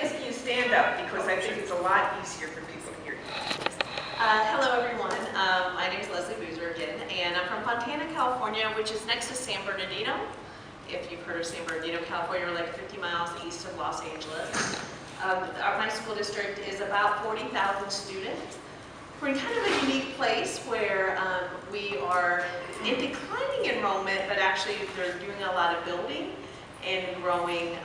ask you to stand up because I think it's a lot easier for people to hear you. Hello everyone, my name is Leslie Boozer again, and I'm from Fontana, California, which is next to San Bernardino. If you've heard of San Bernardino, California, we're like 50 miles east of Los Angeles. My school district is about 40,000 students. We're in kind of a unique place where we are in declining enrollment, but actually they're doing a lot of building and growing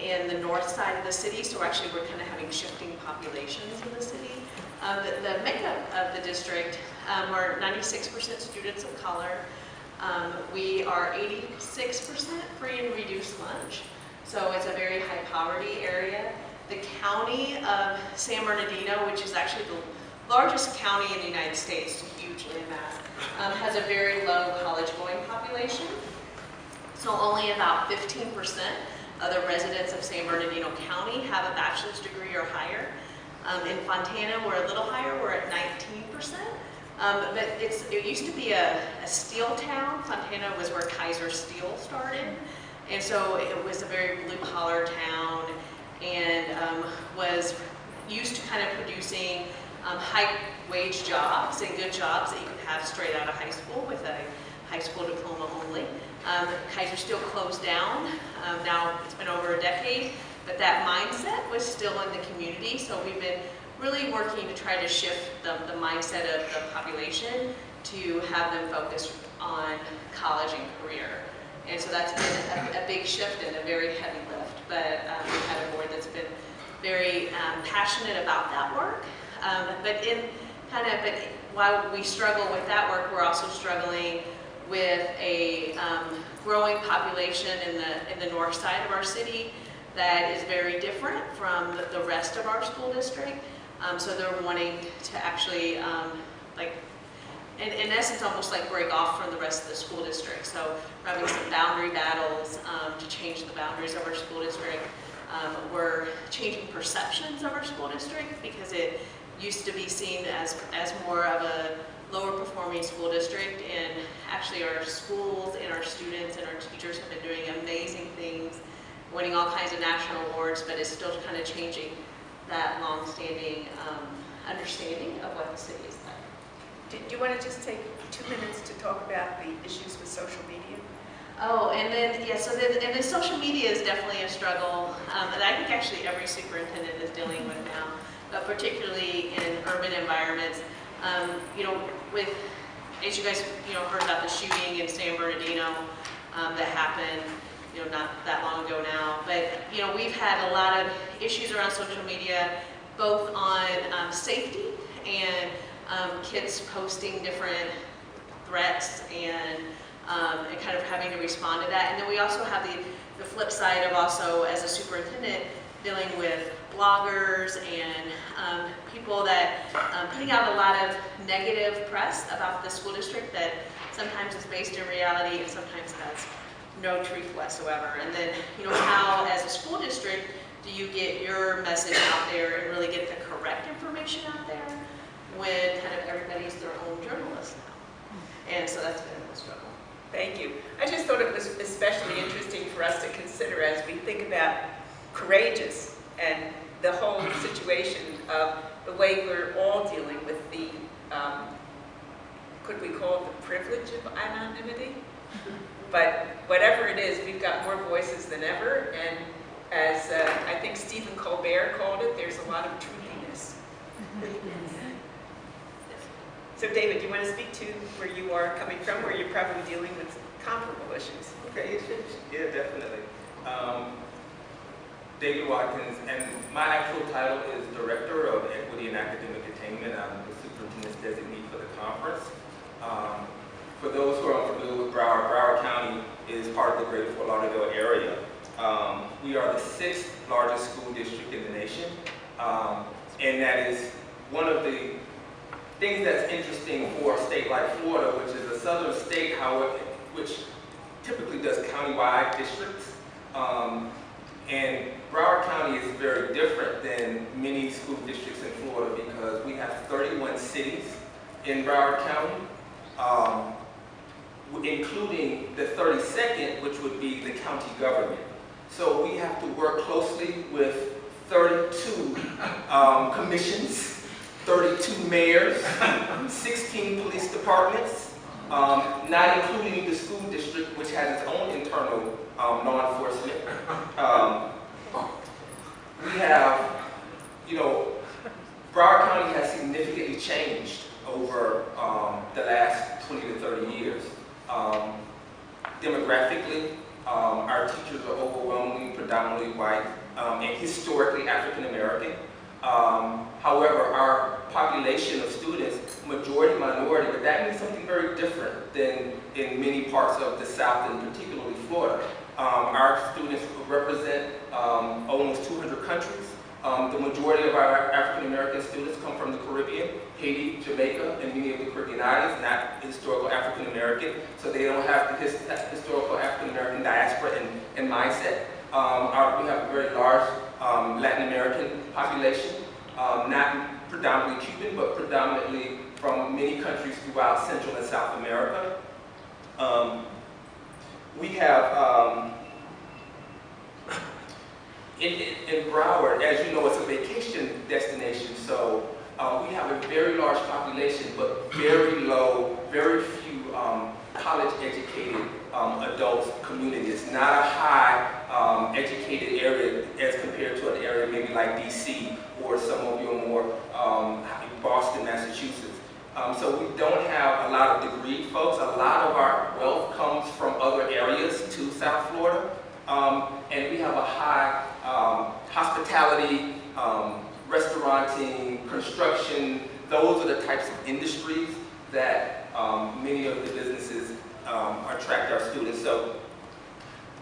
in the north side of the city, so actually we're kind of having shifting populations in the city. The makeup of the district, we're 96% students of color. We are 86% free and reduced lunch, so it's a very high poverty area. The county of San Bernardino, which is actually the largest county in the United States, huge landmass, has a very low college-going population. So only about 15% of the residents of San Bernardino County have a bachelor's degree or higher. In Fontana, we're a little higher, we're at 19%. But it used to be a steel town. Fontana was where Kaiser Steel started. And so it was a very blue-collar town and was used to kind of producing high-wage jobs and good jobs that you could have straight out of high school with a high school diploma only. Kaiser Steel closed down. Now it's been over a decade, but that mindset was still in the community. So we've been really working to try to shift the mindset of the population to have them focus on college and career. And so that's been a big shift and a very heavy lift. But we've had a board that's been very passionate about that work. But while we struggle with that work, we're also struggling with a growing population in the north side of our city that is very different from the rest of our school district. So they're wanting to actually, in essence, almost like break off from the rest of the school district. So we're having some boundary battles to change the boundaries of our school district. We're changing perceptions of our school district because it used to be seen as more of a lower performing school district, and actually our schools and our students and our teachers have been doing amazing things, winning all kinds of national awards, but it's still kind of changing that long-standing understanding of what the city is like. Do you want to just take 2 minutes to talk about the issues with social media? Oh, and then, yeah, so then social media is definitely a struggle that I think actually every superintendent is dealing with now, but particularly in urban environments. As you guys, heard about the shooting in San Bernardino that happened, not that long ago now. But, we've had a lot of issues around social media, both on safety and kids posting different threats and kind of having to respond to that. And then we also have the flip side of also, as a superintendent, dealing with bloggers and people that putting out a lot of negative press about the school district that sometimes is based in reality and sometimes has no truth whatsoever. And then, how as a school district do you get your message out there and really get the correct information out there when kind of everybody's their own journalist now? And so that's been a struggle. Thank you. I just thought it was especially interesting for us to consider as we think about courageous and the whole situation of the way we're all dealing with the, could we call it the privilege of anonymity? But whatever it is, we've got more voices than ever, and as I think Stephen Colbert called it, there's a lot of truthiness. So David, do you want to speak to where you are coming from, where you're probably dealing with comparable issues? Okay, yeah, definitely. David Watkins, and my actual title is Director of Equity and Academic Attainment. I'm the Superintendent's designee for the conference. For those who are unfamiliar with Broward, Broward County is part of the greater Fort Lauderdale area. We are the 6th largest school district in the nation, and that is one of the things that's interesting for a state like Florida, which is a southern state, however, which typically does countywide districts. And Broward County is very different than many school districts in Florida because we have 31 cities in Broward County, including the 32nd, which would be the county government. So we have to work closely with 32 commissions, 32 mayors, 16 police departments, not including the school district, which has its own internal law enforcement. We have, you know, Broward County has significantly changed over the last 20 to 30 years. Demographically, our teachers are overwhelmingly predominantly white and historically African American. However, our population of students, majority minority, but that means something very different than in many parts of the South and particularly Florida. Our students represent almost 200 countries. The majority of our African American students come from the Caribbean, Haiti, Jamaica, and many of the Caribbean islands, not historical African American, so they don't have the historical African American diaspora and mindset. We have a very large Latin American population, not predominantly Cuban, but predominantly from many countries throughout Central and South America. We have, in Broward, as you know, it's a vacation destination, so we have a very large population, but very low, very few college-educated adults community. It's not a high educated area as compared to an area maybe like DC or some of your more Boston, Massachusetts. So we don't have a lot of degree folks. A lot of our wealth comes from other areas to South Florida. And we have a high hospitality, restauranting, construction. Those are the types of industries that many of the businesses attract our students. So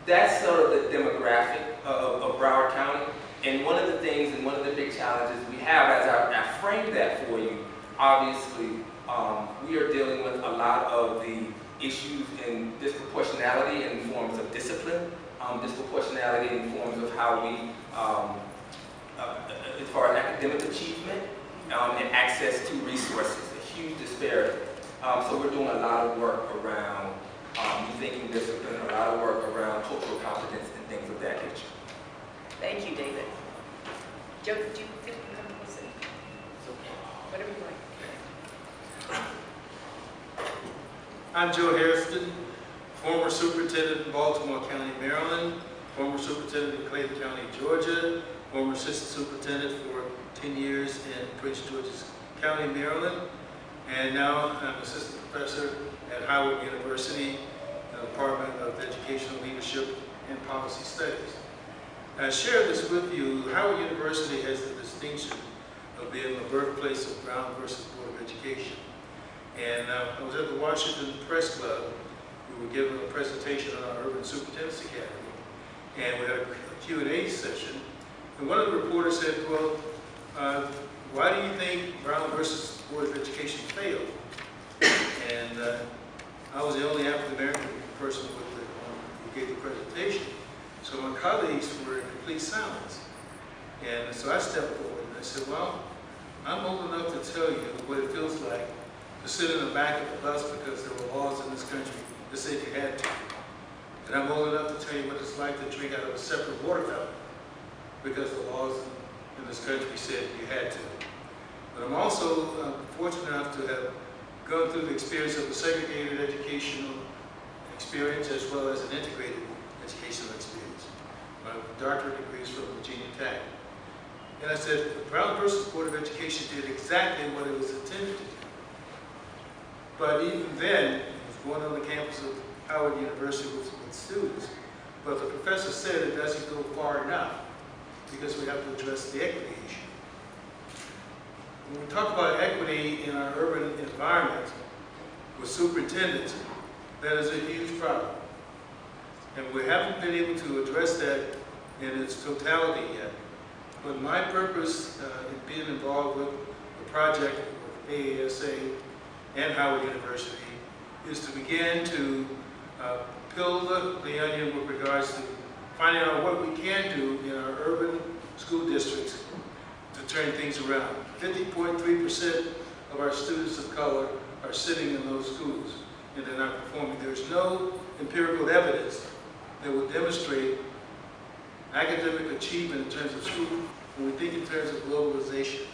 that's sort of the demographic of Broward County. And one of the things and one of the big challenges we have, as I framed that for you, obviously, we are dealing with a lot of the issues in disproportionality in forms of discipline, disproportionality in forms of how we, as far as academic achievement and access to resources, a huge disparity. So we're doing a lot of work around rethinking discipline, a lot of work around cultural competence and things of that nature. Thank you, David. Joe, did you feel comfortable sitting? Whatever you like. I'm Joe Hairston, former superintendent in Baltimore County, Maryland, former superintendent in Clayton County, Georgia, former assistant superintendent for 10 years in Prince George's County, Maryland, and now I'm assistant professor at Howard University, Department of Educational Leadership and Policy Studies. I share this with you. Howard University has the distinction of being the birthplace of Brown versus Board of Education. And I was at the Washington Press Club. We were given a presentation on our Urban Superintendents Academy, and we had a Q&A session. And one of the reporters said, well, why do you think Brown versus Board of Education failed? And I was the only African-American person who gave the presentation. So my colleagues were in complete silence. And so I stepped forward and I said, well, I'm old enough to tell you what it feels like to sit in the back of the bus because there were laws in this country that said you had to. And I'm old enough to tell you what it's like to drink out of a separate water fountain because the laws in this country said you had to. But I'm also fortunate enough to have gone through the experience of a segregated educational experience as well as an integrated educational experience. My doctorate degree is from Virginia Tech. And I said, Brown versus Board of Education did exactly what it was intended to do. But even then, it was going on the campus of Howard University with students, but the professor said it doesn't go far enough because we have to address the equity issue. When we talk about equity in our urban environment with superintendents, that is a huge problem. And we haven't been able to address that in its totality yet. But my purpose in being involved with the project of AASA and Howard University is to begin to peel the onion with regards to finding out what we can do in our urban school districts to turn things around. 50.3% of our students of color are sitting in those schools and they're not performing. There's no empirical evidence that would demonstrate academic achievement in terms of school when we think in terms of globalization,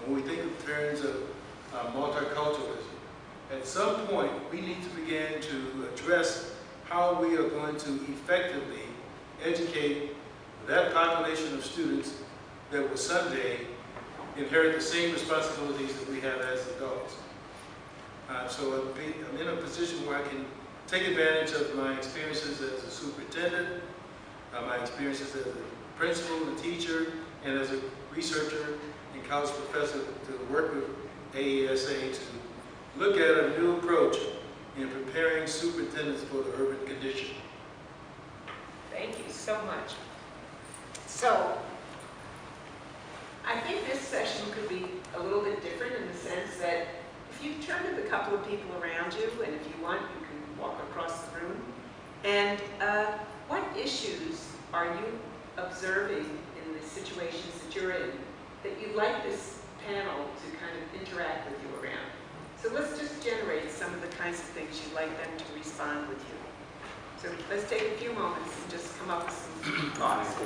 when we think in terms of multiculturalism, at some point we need to begin to address how we are going to effectively educate that population of students that will someday inherit the same responsibilities that we have as adults. So I'm in a position where I can take advantage of my experiences as a superintendent, my experiences as a principal, a teacher, and as a researcher and college professor to work with AESA to look at a new approach in preparing superintendents for the urban condition. Thank you so much. So, I think this session could be a little bit different in the sense that if you turn to the couple of people around you, and if you want, you can walk across the room, and what issues are you observing in the situations that you're in that you'd like this panel to kind of interact with you around? So let's just generate some of the kinds of things you'd like them to respond with you. So let's take a few moments and just come up with some thoughts.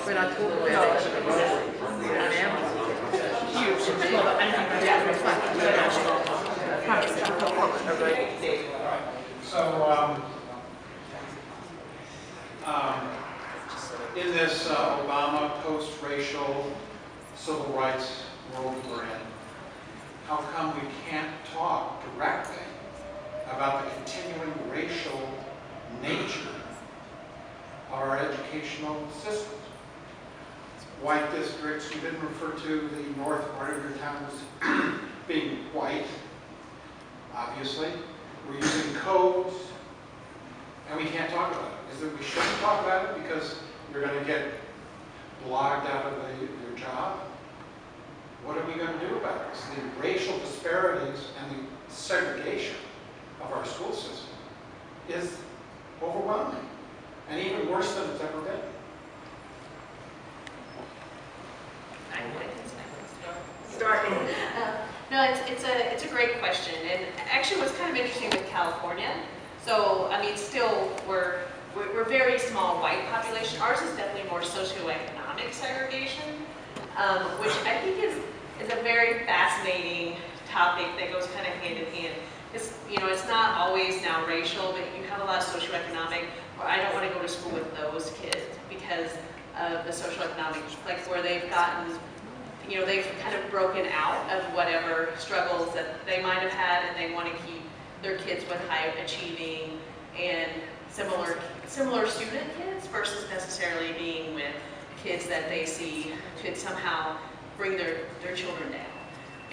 When I talk about in this Obama post-racial civil rights world we're in, how come we can't talk directly about the continuing racial nature of our educational system? White districts, you didn't refer to the north part of your town as being white, obviously. We're using codes, and we can't talk about it. Is that we shouldn't talk about it because you're going to get blocked out of your job? What are we going to do about this? The racial disparities and the segregation of our school system is overwhelming, and even worse than it's ever been. Starting. No, it's a great question, and actually what's kind of interesting with California, so I mean still we're very small white population. Ours is definitely more socioeconomic segregation, which I think is a very fascinating topic that goes kind of hand in hand. It's not always now racial, but you have a lot of socioeconomic, or I don't want to go to school with those kids because of the socioeconomic, like where they've gotten, they've kind of broken out of whatever struggles that they might have had, and they want to keep their kids with high achieving and similar student kids versus necessarily being with kids that they see could somehow bring their children down.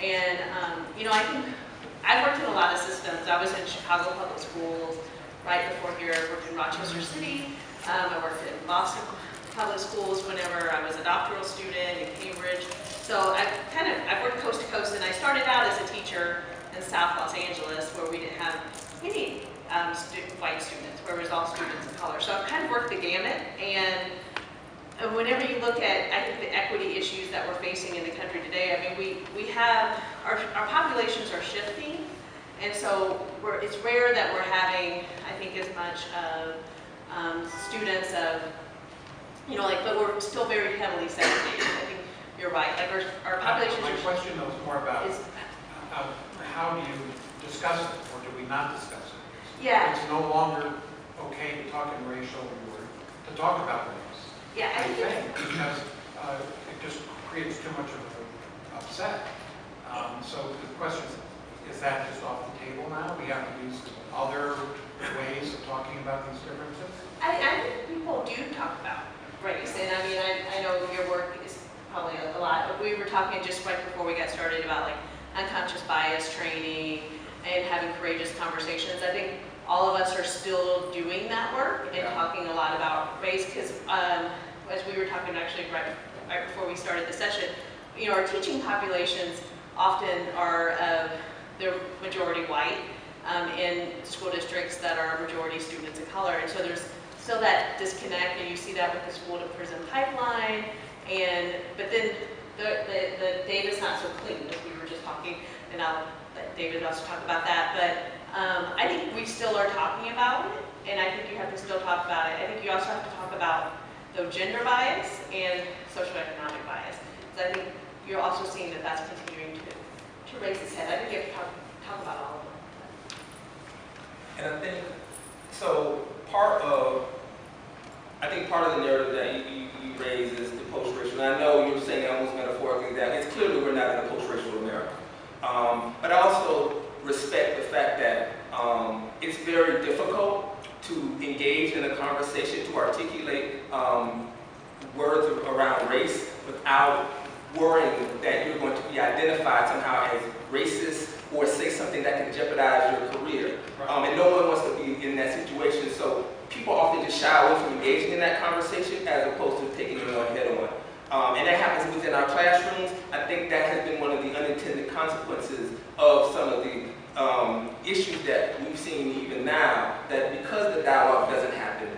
And, I've worked in a lot of systems. I was in Chicago Public Schools right before here. I worked in Rochester City. I worked in Boston Public Schools whenever I was a doctoral student in Cambridge. So I've worked coast to coast, and I started out as a teacher in South Los Angeles where we didn't have any white students, where it was all students of color. So I've kind of worked the gamut, and whenever you look at, I think, the equity issues that we're facing in the country today, I mean, we have, our populations are shifting, and so it's rare that we're having, I think, as much of students of, but we're still very heavily segregated. I think you're right. Like our populations My are. question was more about how do you discuss it, or do we not discuss it? Yeah. It's no longer okay to talk in racial or to talk about race. Yeah, I think because it just creates too much of an upset. So the question is that just off the table now? We have to use other ways of talking about these differences? I think people do talk about race, and I mean, I know your work probably a lot, but we were talking just right before we got started about like unconscious bias training and having courageous conversations. I think all of us are still doing that work and talking a lot about race, because as we were talking actually right before we started the session, you know, our teaching populations often are they're majority white in school districts that are majority students of color, and so there's still that disconnect, and you see that with the school to prison pipeline, but then the data's not so clean, as we were just talking, and I'll let David also talk about that, but I think we still are talking about it, and I think you have to still talk about it. I think you also have to talk about the gender bias and socioeconomic bias, because I think you're also seeing that that's continuing to raise its head. I think you have to talk about all of them. And I think, so part of the narrative that you raise is the post-racial. And I know you're saying almost metaphorically that it's clearly we're not in a post-racial America. But I also respect the fact that it's very difficult to engage in a conversation, to articulate words around race without worrying that you're going to be identified somehow as racist or say something that can jeopardize your career. And no one wants to be in that situation, so people often just shy away from engaging in that conversation as opposed to taking it on head on. And that happens within our classrooms. I think that has been one of the unintended consequences of some of the issues that we've seen even now, that because the dialogue doesn't happen,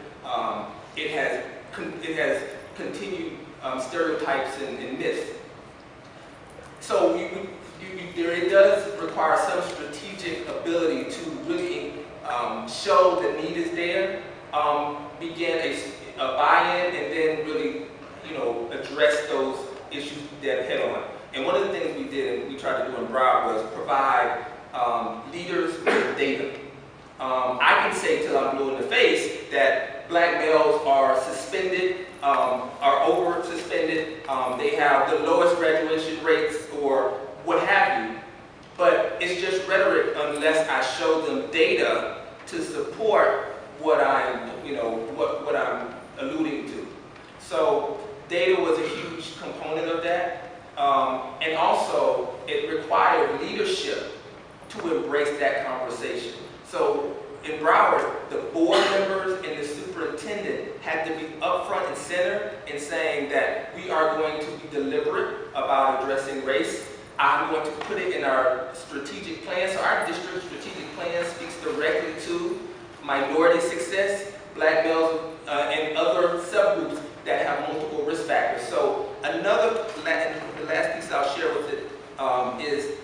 it has continued stereotypes and myths. So it does require some strategic ability to really show the need is there, begin a buy-in, and then really, you know, address those issues that head on. And one of the things we did, and we tried to do in Broward, was provide leaders with data. I can say till I'm blue in the face that black males are suspended, are over suspended, they have the lowest graduation rates or what have you, but it's just rhetoric unless I show them data to support what I'm, what I'm alluding to. So data was a huge component of that, and also it required leadership to embrace that conversation. So in Broward, the board members and the superintendent had to be upfront and center in saying that we are going to be deliberate about addressing race. I'm going to put it in our strategic plan. So our district strategic plan speaks directly to minority success, black males, and other subgroups that have multiple risk factors. So the last piece I'll share with it is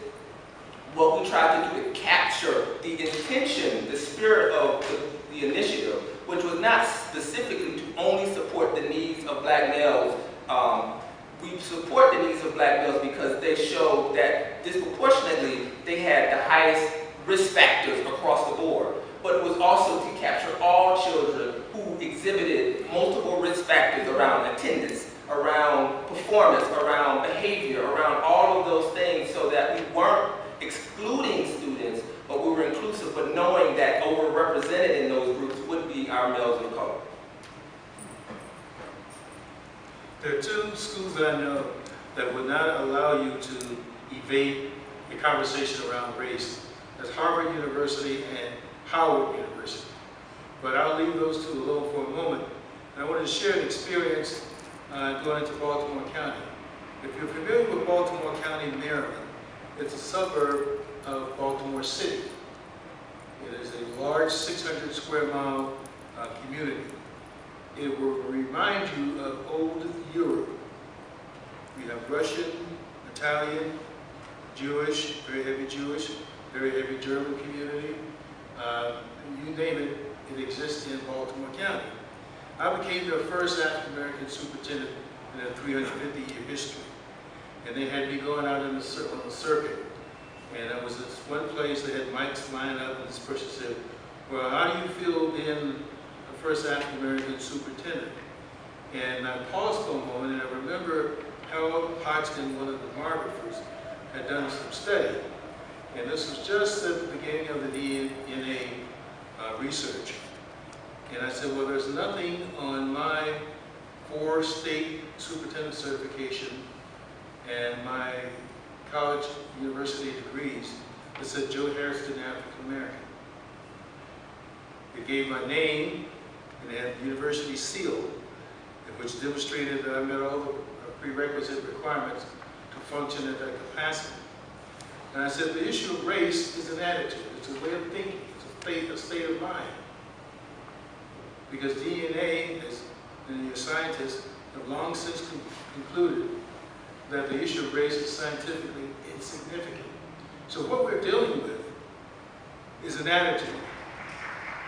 what we tried to do to capture the intention, the spirit of the initiative, which was not specifically to only support the needs of black males. We support the needs of black males because they showed that disproportionately they had the highest risk factors across the board. But it was also to capture all children who exhibited multiple risk factors around attendance, around performance, around behavior, around all of those things, so that we weren't excluding students, but we were inclusive, but knowing that overrepresented in those groups would be our males of color. There are two schools that I know that would not allow you to evade the conversation around race. That's Harvard University and Howard University. But I'll leave those two alone for a moment. And I wanted to share an experience going into Baltimore County. If you're familiar with Baltimore County, Maryland, it's a suburb of Baltimore City. It is a large 600 square mile community. It will remind you of old Europe. We have Russian, Italian, Jewish, very heavy German community. You name it, it exists in Baltimore County. I became the first African American superintendent in a 350-year history. And they had me going out on the circuit. And I was this one place, they had mics lined up, and this person said, well, how do you feel being the first African American superintendent? And I paused for a moment, and I remember Harold Hodgkin, one of the demographers, had done some study. And this was just at the beginning of the DNA research. And I said, well, there's nothing on my 4 state superintendent certification and my college, university degrees, it said Joe Hairston, African American. It gave my name, and it had the university seal, which demonstrated that I met all the prerequisite requirements to function at that capacity. And I said the issue of race is an attitude, it's a way of thinking, it's a state of mind. Because DNA and the scientists have long since concluded that the issue of race is scientifically insignificant. So what we're dealing with is an attitude.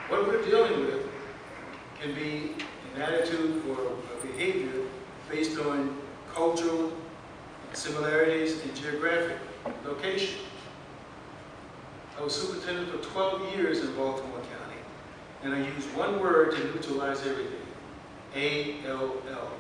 What we're dealing with can be an attitude or a behavior based on cultural similarities and geographic location. I was superintendent for 12 years in Baltimore County, and I used one word to neutralize everything, A-L-L.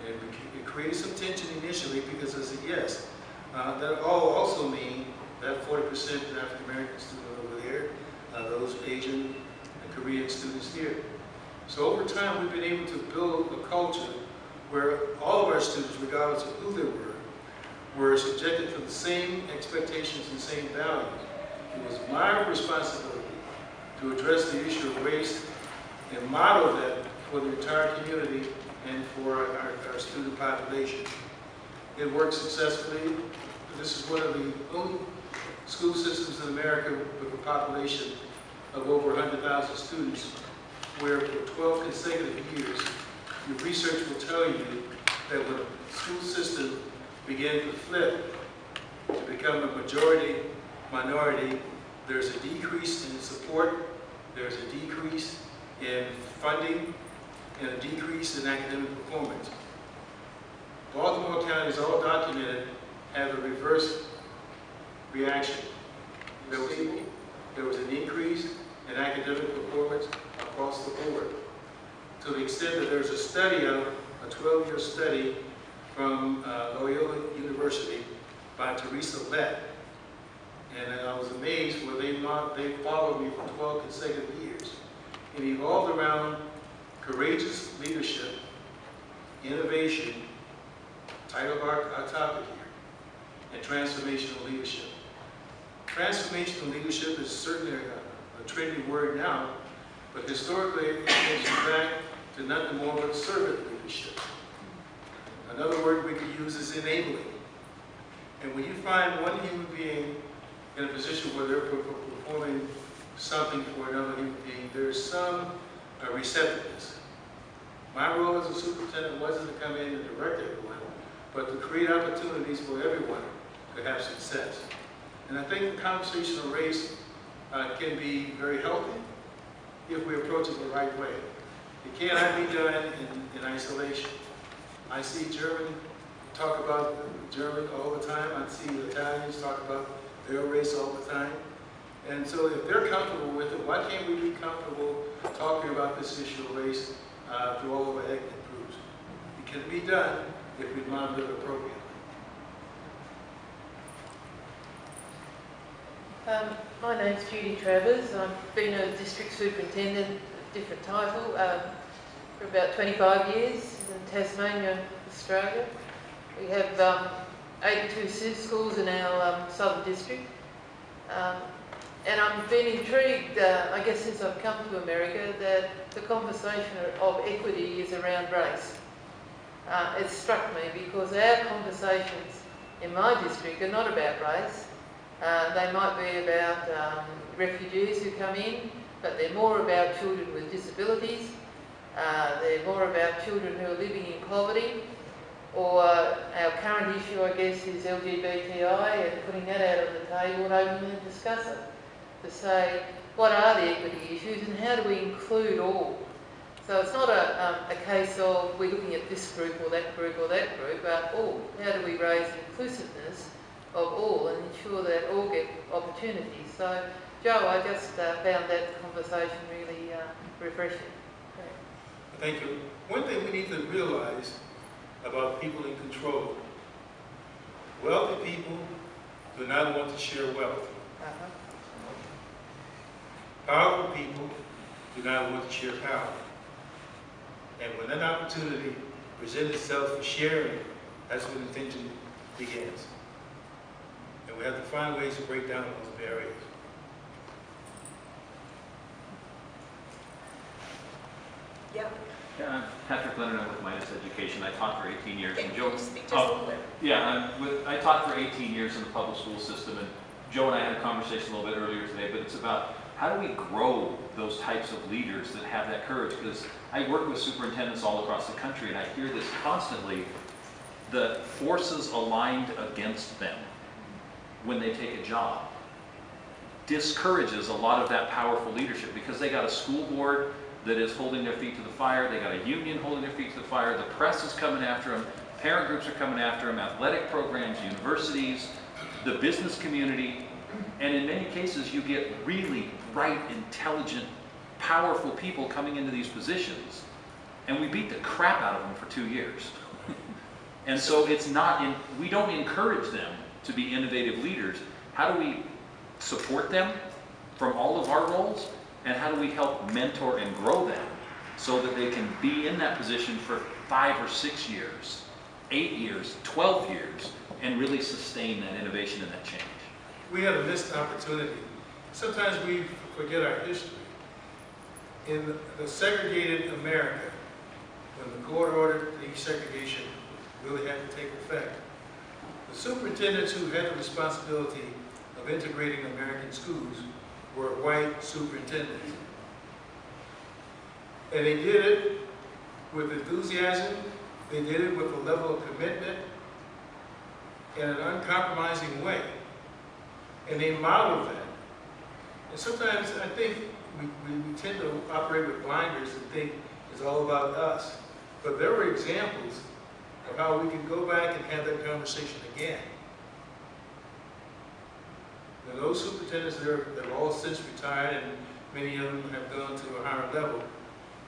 And it created some tension initially because I said, yes, that all also mean that 40% African American student over there, those Asian and Korean students here. So over time, we've been able to build a culture where all of our students, regardless of who they were subjected to the same expectations and same values. It was my responsibility to address the issue of race and model that for the entire community and for our student population. It worked successfully. This is one of the only school systems in America with a population of over 100,000 students, where for 12 consecutive years, the research will tell you that when a school system began to flip to become a majority minority, there's a decrease in support, there's a decrease in funding, and a decrease in academic performance. Baltimore County is all documented, have a reverse reaction. There was an increase in academic performance across the board, to the extent that there's a study out, a 12-year study from Loyola University by Teresa Lett, and I was amazed where they followed me for 12 consecutive years. It evolved around courageous leadership, innovation, title of our topic here, and transformational leadership. Transformational leadership is certainly a trendy word now, but historically it takes you back to nothing more but servant leadership. Another word we could use is enabling. And when you find one human being in a position where they're performing something for another human being, there's some receptiveness. My role as a superintendent wasn't to come in and direct everyone, but to create opportunities for everyone to have success. And I think the conversation of race can be very healthy if we approach it the right way. It cannot be done in isolation. I see German talk about German all the time. I see Italians talk about their race all the time. And so if they're comfortable with it, why can't we be comfortable talking about this issue of race through all of our ethnic groups? It can be done if we monitor it appropriately. My name's Judy Travers. I've been a district superintendent, a different title, for about 25 years in Tasmania, Australia. We have 82 schools in our southern district. And I've been intrigued, I guess since I've come to America, that the conversation of equity is around race. It struck me because our conversations in my district are not about race. They might be about refugees who come in, but they're more about children with disabilities. They're more about children who are living in poverty. Or our current issue, I guess, is LGBTI, and putting that out on the table and openly discuss it. To say, what are the equity issues and how do we include all? So it's not a case of we're looking at this group or that group or that group, but all. How do we raise inclusiveness of all and ensure that all get opportunities? So, Joe, I just found that conversation really refreshing. Thank you. One thing we need to realize about people in control. Wealthy people do not want to share wealth. Powerful people do not want to share power. And when that opportunity presents itself for sharing That's when the tension begins. And we have to find ways to break down those barriers. Yeah. Yeah, I'm Patrick Leonard, I'm with Mindest Education. I taught for 18 years. Can And Joe, you speak just a little bit? yeah, I taught for 18 years in the public school system, and Joe and I had a conversation a little bit earlier today, but it's about how do we grow those types of leaders that have that courage? Because I work with superintendents all across the country, and I hear this constantly, the forces aligned against them when they take a job discourages a lot of that powerful leadership, because they got a school board that is holding their feet to the fire, they got a union holding their feet to the fire, the press is coming after them, parent groups are coming after them, athletic programs, universities, the business community, and in many cases you get really bright, intelligent, powerful people coming into these positions, and we beat the crap out of them for 2 years. And so it's not, we don't encourage them to be innovative leaders. How do we support them from all of our roles? And how do we help mentor and grow them so that they can be in that position for 5 or 6 years, 8 years, 12 years, and really sustain that innovation and that change? We have a missed opportunity. Sometimes we forget our history. In the segregated America, when the court ordered desegregation really had to take effect, the superintendents who had the responsibility of integrating American schools were white superintendents. And they did it with enthusiasm, they did it with a level of commitment in an uncompromising way. And they modeled that. And sometimes I think we tend to operate with blinders and think it's all about us. But there were examples of how we can go back and have that conversation again. Now, those superintendents, they're all since retired, and many of them have gone to a higher level.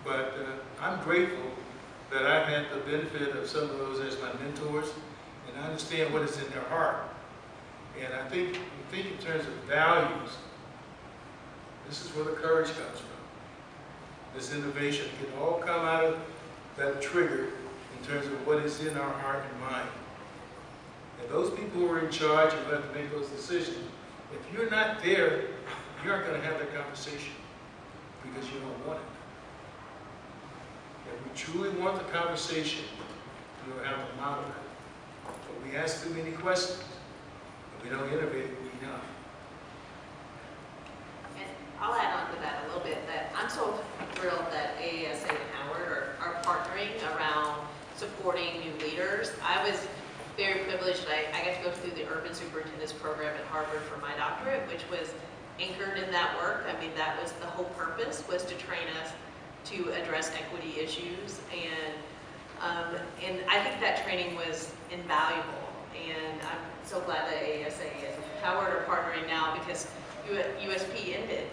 But I'm grateful that I've had the benefit of some of those as my mentors, and I understand what is in their heart. And I think in terms of values, this is where the courage comes from. This innovation can all come out of that trigger in terms of what is in our heart and mind. And those people who are in charge and who have to make those decisions, if you're not there, you aren't going to have that conversation because you don't want it. If we truly want the conversation, we will have to model it. But we ask too many questions, and we don't innovate enough. And I'll add on to that a little bit, that I'm so thrilled that AASA and Howard are partnering around supporting new leaders. I was very privileged. I got to go through the Urban Superintendents program at Harvard for my doctorate, which was anchored in that work. I mean, that was the whole purpose, was to train us to address equity issues. And I think that training was invaluable. And I'm so glad that AASA and Howard are partnering now, because USP ended.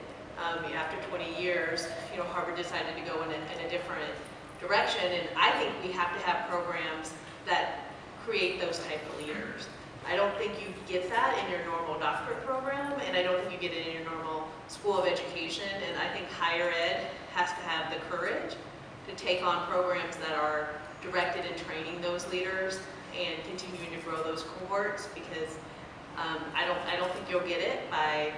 After 20 years, Harvard decided to go in a different direction. And I think we have to have programs that create those type of leaders. I don't think you get that in your normal doctorate program, and I don't think you get it in your normal school of education. And I think higher ed has to have the courage to take on programs that are directed in training those leaders and continuing to grow those cohorts, because I don't think you'll get it by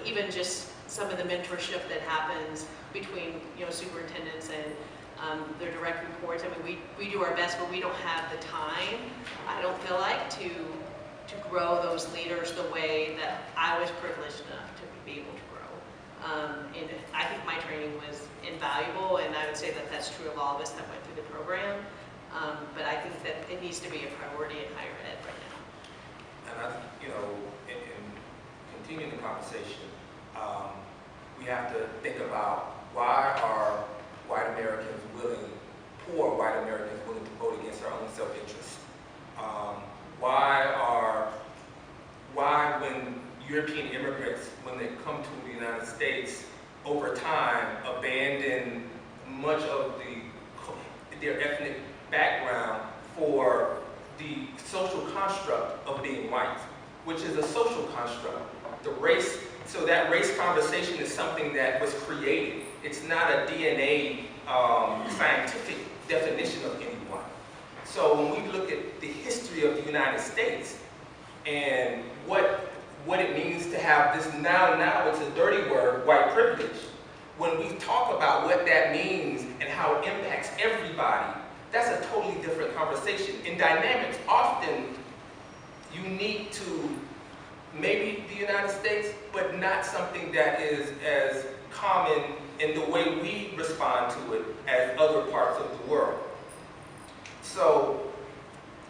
even just some of the mentorship that happens between superintendents and their direct reports. I mean, we do our best, but we don't have the time, I don't feel like, to grow those leaders the way that I was privileged enough to be able to grow. And I think my training was invaluable, and I would say that that's true of all of us that went through the program. But I think that it needs to be a priority in higher ed right now. And in continuing the conversation, we have to think about why are white Americans poor white Americans willing to vote against their own self-interest? Why when European immigrants, when they come to the United States, over time abandon much of their ethnic background for the social construct of being white, which is a social construct. The race, so that race conversation is something that was created. It's not a DNA scientific definition of anyone. So when we look at the history of the United States and what it means to have this, now it's a dirty word, white privilege. When we talk about what that means and how it impacts everybody, that's a totally different conversation. And dynamics often unique to maybe the United States, but not something that is as common in the way we respond to it as other parts of the world. So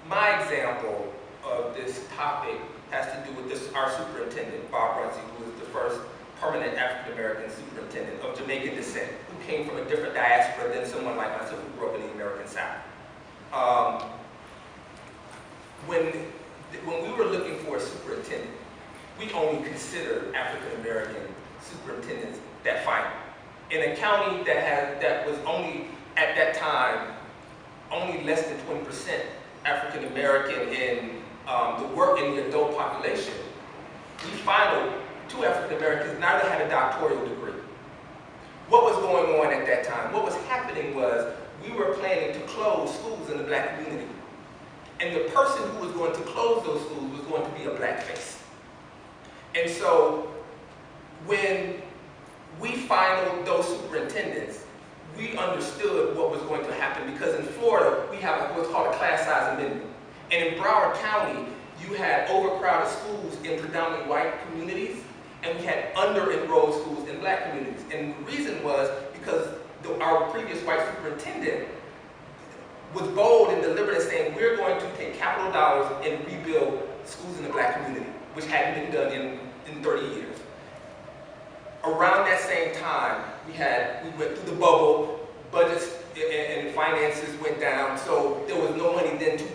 my example of this topic has to do with this, our superintendent, Bob Runcie, who was the first permanent African-American superintendent of Jamaican descent, who came from a different diaspora than someone like myself who grew up in the American South. When we were looking for a superintendent, we only considered African-American superintendents that final. In a county that was only, at that time, only less than 20% African-American in the adult population, we finaled 2 African-Americans, neither had a doctoral degree. What was going on at that time? What was happening was we were planning to close schools in the black community. And the person who was going to close those schools was going to be a black face. And so when we finaled those superintendents, we understood what was going to happen, because in Florida, we have what's called a class size amendment. And in Broward County, you had overcrowded schools in predominantly white communities, and we had under-enrolled schools in black communities. And the reason was because our previous white superintendent was bold and deliberate in saying, we're going to take capital dollars and rebuild schools in the black community, which hadn't been done in 30 years. Around that same time, we went through the bubble, budgets and finances went down, so there was no money then to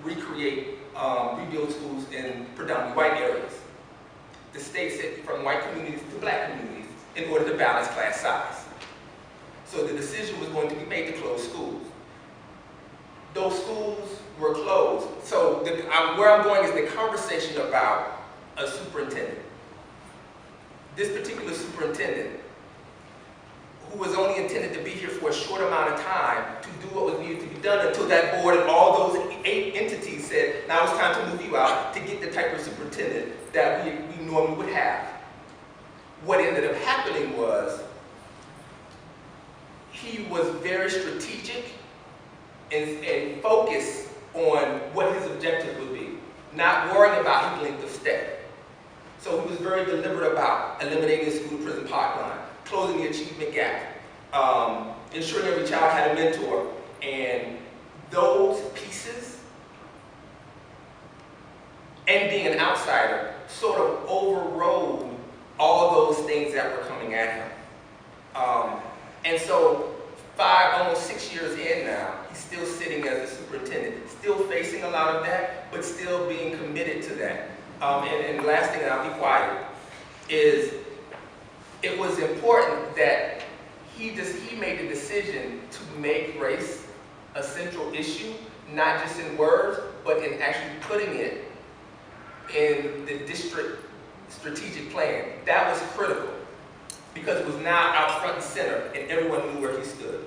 rebuild schools in predominantly white areas. The state said from white communities to black communities in order to balance class size. So the decision was going to be made to close schools. Those schools were closed. So where I'm going is the conversation about a superintendent. This particular superintendent, who was only intended to be here for a short amount of time to do what was needed to be done until that board and all those 8 entities said, now it's time to move you out to get the type of superintendent that we normally would have. What ended up happening was he was very strategic and focused on what his objective would be, not worrying about his length of stay. So he was very deliberate about eliminating the school-to-prison pipeline, closing the achievement gap, ensuring every child had a mentor, and those pieces, and being an outsider, sort of overrode all those things that were coming at him. And so 5, almost 6 years in now, he's still sitting as a superintendent, still facing a lot of that, but still being committed to that. And the last thing, and I'll be quiet, is it was important that he made the decision to make race a central issue, not just in words, but in actually putting it in the district strategic plan. That was critical, because it was now out front and center, and everyone knew where he stood.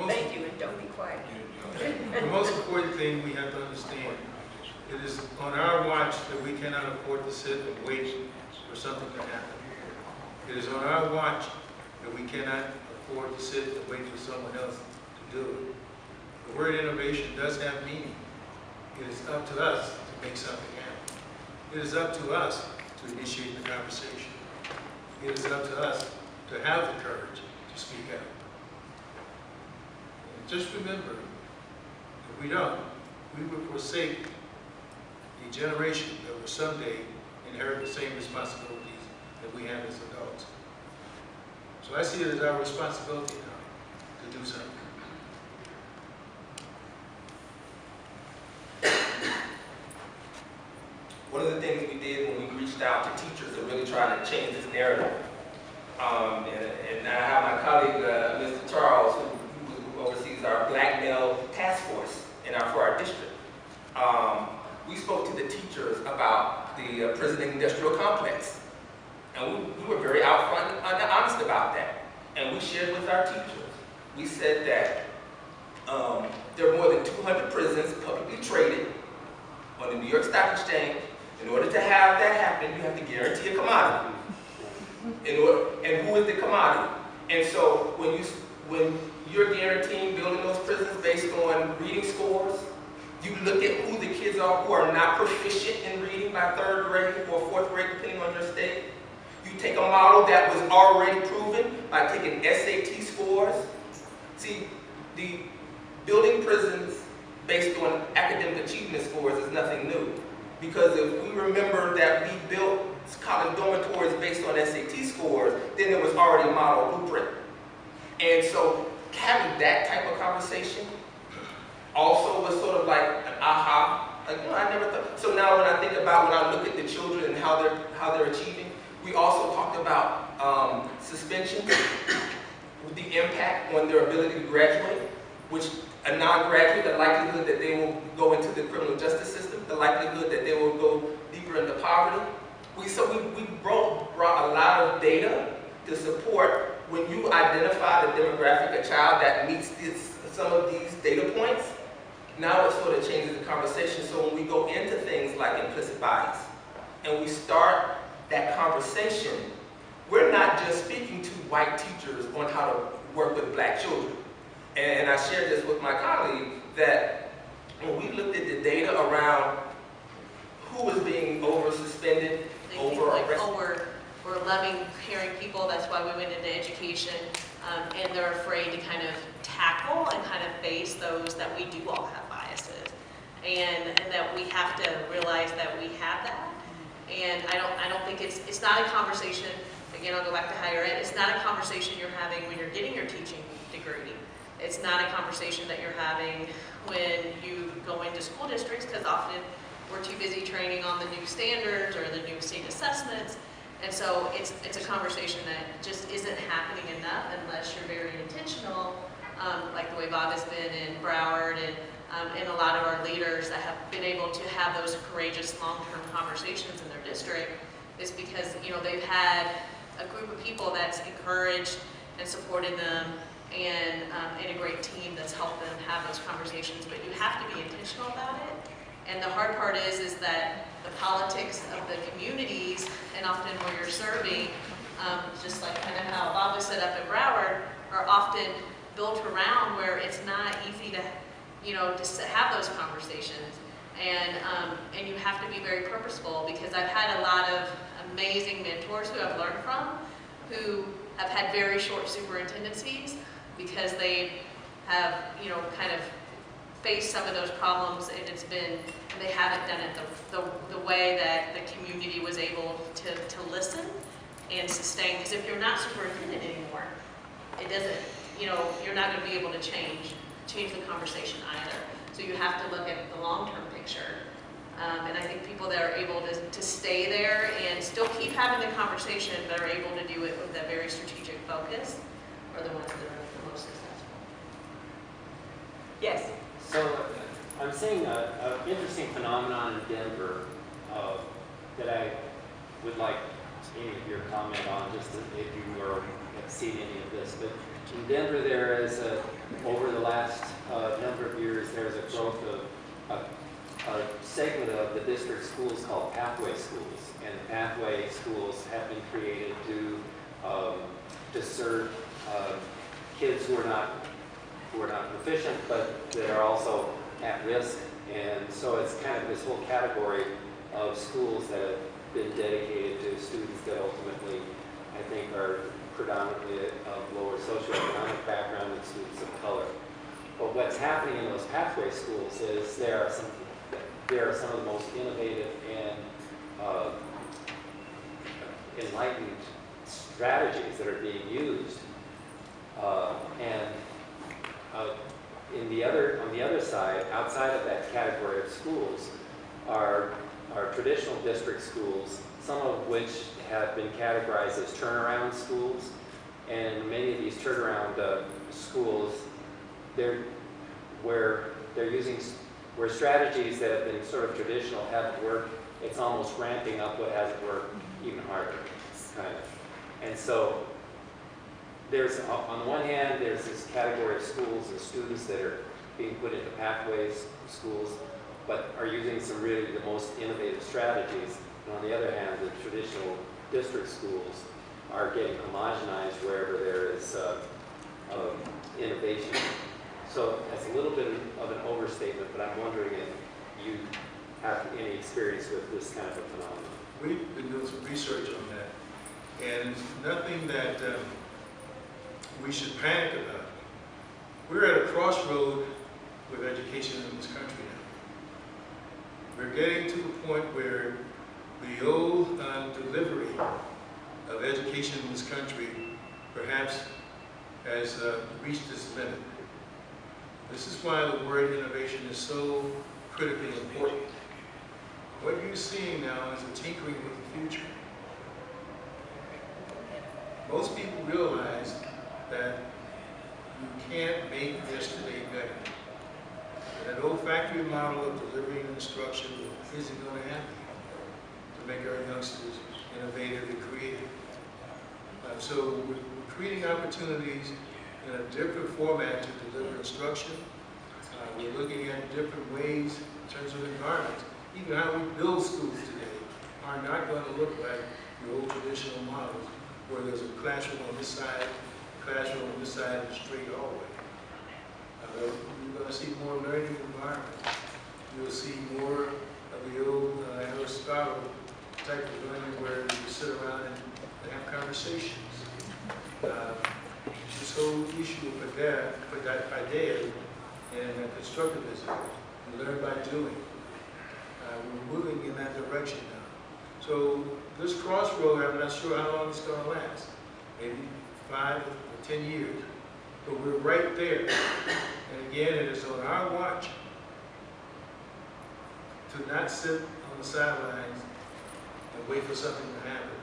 Thank you, and don't be quiet. The most important thing we have to understand, it is on our watch that we cannot afford to sit and wait for something to happen. It is on our watch that we cannot afford to sit and wait for someone else to do it. The word innovation does have meaning. It is up to us to make something happen. It is up to us to initiate the conversation. It is up to us to have the courage to speak out. And just remember, if we don't, we will forsake the generation that will someday inherit the same responsibilities that we have as adults. So I see it as our responsibility now to do something. One of the things we did when we reached out to teachers and really trying to change this narrative, and I have my colleague, Mr. Charles, who oversees our Black Male Task Force for our district. We spoke to the teachers about the prison industrial complex. And we were very upfront and honest about that. And we shared with our teachers. We said that and who is the commodity? And so when you're guaranteeing building those prisons based on reading scores, you look at who the kids are who are not proficient in reading by 3rd grade or 4th grade, depending on your state. You take a model that was already proven by taking SAT scores. See, the building prisons based on academic achievement scores is nothing new. Because if we remember that we built college dormitories based on SAT scores, then there was already a model blueprint. And so having that type of conversation also was sort of like an aha. Like, I never thought. So now when I think about, when I look at the children and how they're achieving, we also talked about suspension, the impact on their ability to graduate, which a non-graduate, the likelihood that they will go into the criminal justice system, the likelihood that they will go deeper into poverty. We brought a lot of data to support when you identify the demographic of a child that meets some of these data points. Now it sort of changes the conversation. So when we go into things like implicit bias and we start that conversation, we're not just speaking to white teachers on how to work with black children. And I shared this with my colleague that when we looked at the data around who was being over-suspended, over-arrested. We're loving hearing people, that's why we went into education, and they're afraid to kind of tackle and kind of face those that we do all have biases. And that we have to realize that we have that. And I don't think it's not a conversation, again, I'll go back to higher ed, it's not a conversation you're having when you're getting your teaching degree. It's not a conversation that you're having when you go into school districts, because often we're too busy training on the new standards or the new state assessments. And so it's a conversation that just isn't happening enough unless you're very intentional, like the way Bob has been in Broward and a lot of our leaders that have been able to have those courageous long-term conversations in their district, is because they've had a group of people that's encouraged and supported them, and a great team that's helped them have those conversations. But you have to be intentional about it. And the hard part is that the politics of the communities, and often where you're serving, just like kind of how Bob was set up in Broward, are often built around where it's not easy to, to have those conversations. And you have to be very purposeful, because I've had a lot of amazing mentors who I've learned from, who have had very short superintendencies because they have, kind of faced some of those problems, and they haven't done it the way that the community was able to listen and sustain. Because if you're not superintendent anymore, it doesn't, you're not going to be able to change the conversation either. So you have to look at the long-term picture. And I think people that are able to stay there and still keep having the conversation, but are able to do it with a very strategic focus, are the ones that are the most successful. Yes. So I'm seeing an interesting phenomenon in Denver that I would like any of your comment on, just if you have seen any of this. But in Denver, there is over the last number of years, there's a growth of a segment of the district schools called pathway schools, and pathway schools have been created to serve kids who are not proficient, but that are also at risk. And so it's kind of this whole category of schools that have been dedicated to students that ultimately, I think, are predominantly of lower socioeconomic background and students of color. But what's happening in those pathway schools is there are some of the most innovative and enlightened strategies that are being used. On the other side, outside of that category of schools, are traditional district schools, some of which have been categorized as turnaround schools. And many of these turnaround schools, where strategies that have been sort of traditional haven't worked, it's almost ramping up what hasn't worked even harder, kind of. And so there's, on the one hand, there's this category of schools and students that are being put into pathways schools, but are using some really the most innovative strategies. And on the other hand, the traditional district schools are getting homogenized wherever there is innovation. So that's a little bit of an overstatement, but I'm wondering if you have any experience with this kind of a phenomenon. We've been doing some research on that, and it's nothing that we should panic about. We're at a crossroad with education in this country now. We're getting to the point where the old delivery of education in this country perhaps has reached its limit. This is why the word innovation is so critically important. What you're seeing now is a tinkering with the future. Most people realize that you can't make yesterday better. That old factory model of delivering instruction isn't going to happen to make our youngsters innovative and creative. So we're creating opportunities in a different format to deliver instruction. We're looking at different ways in terms of environments. Even how we build schools today are not going to look like the old traditional models where there's a classroom on this side, classroom on this side, and a straight hallway. You're going to see more learning environments. You'll see more of the old Aristotle type of learning where you sit around and have conversations. This whole issue of idea and constructivism, you learn by doing. We're moving in that direction now. So this crossroad, I'm not sure how long it's going to last. Maybe 5 or 10 years. But we're right there. And again, it is on our watch to not sit on the sidelines and wait for something to happen.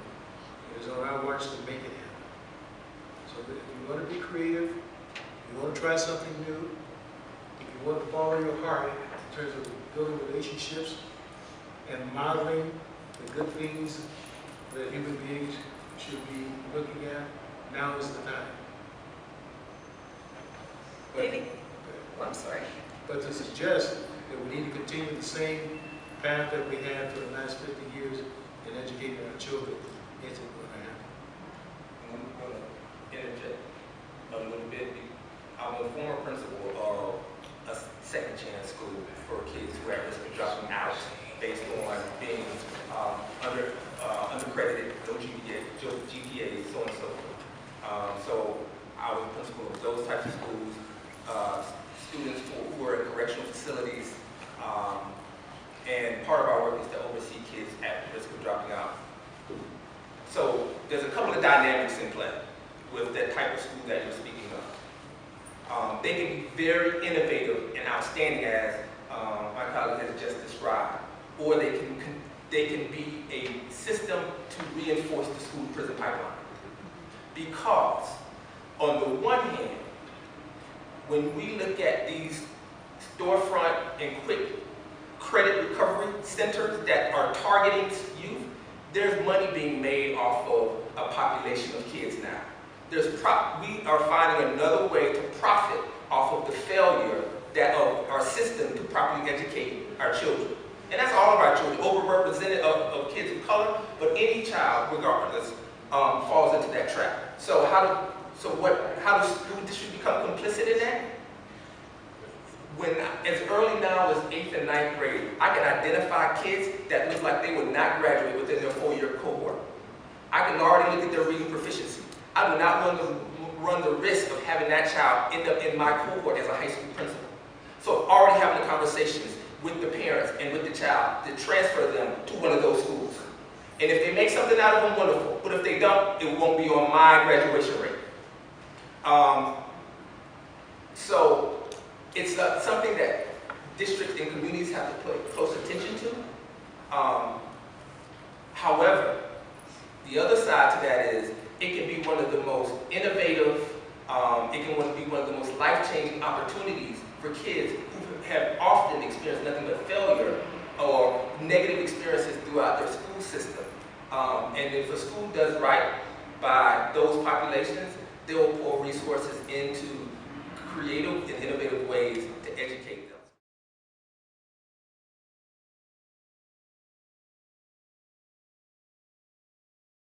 It is on our watch to make it happen. So if you want to be creative, if you want to try something new, if you want to follow your heart in terms of building relationships and modeling the good things that human beings should be looking at, now is the time. Maybe. I'm sorry. But to suggest that we need to continue the same path that we had for the last 50 years in educating our children isn't going to happen. I'm going to interject a little bit. I'm a former principal of a second chance school for kids who are at risk of dropping out based on being undercredited, no GPA, so on and so forth. So I was a principal of those types of schools, students who were in correctional facilities, and part of our work is to oversee kids at risk of dropping out. So there's a couple of dynamics in play with that type of school that you're speaking of. They can be very innovative and outstanding, as my colleague has just described, or they can be a system to reinforce the school-prison pipeline. Because on the one hand, when we look at these storefront and quick credit recovery centers that are targeting youth, there's money being made off of a population of kids now. We are finding another way to profit off of the failure of our system to properly educate our children. And that's all of our children, overrepresented of kids of color, but any child, regardless, falls into that trap. So how does school district become complicit in that? When as early now as 8th and 9th grade, I can identify kids that look like they would not graduate within their 4-year cohort. I can already look at their reading proficiency. I do not want to run the risk of having that child end up in my cohort as a high school principal. So already having the conversations with the parents and with the child to transfer them to one of those schools. And if they make something out of them, wonderful. But if they don't, it won't be on my graduation rate. So it's something that districts and communities have to pay close attention to. However, the other side to that is it can be one of the most innovative, it can be one of the most life-changing opportunities for kids who have often experienced nothing but failure or negative experiences throughout their school system. And if a school does right by those populations, they will pour resources into creative and innovative ways to educate them.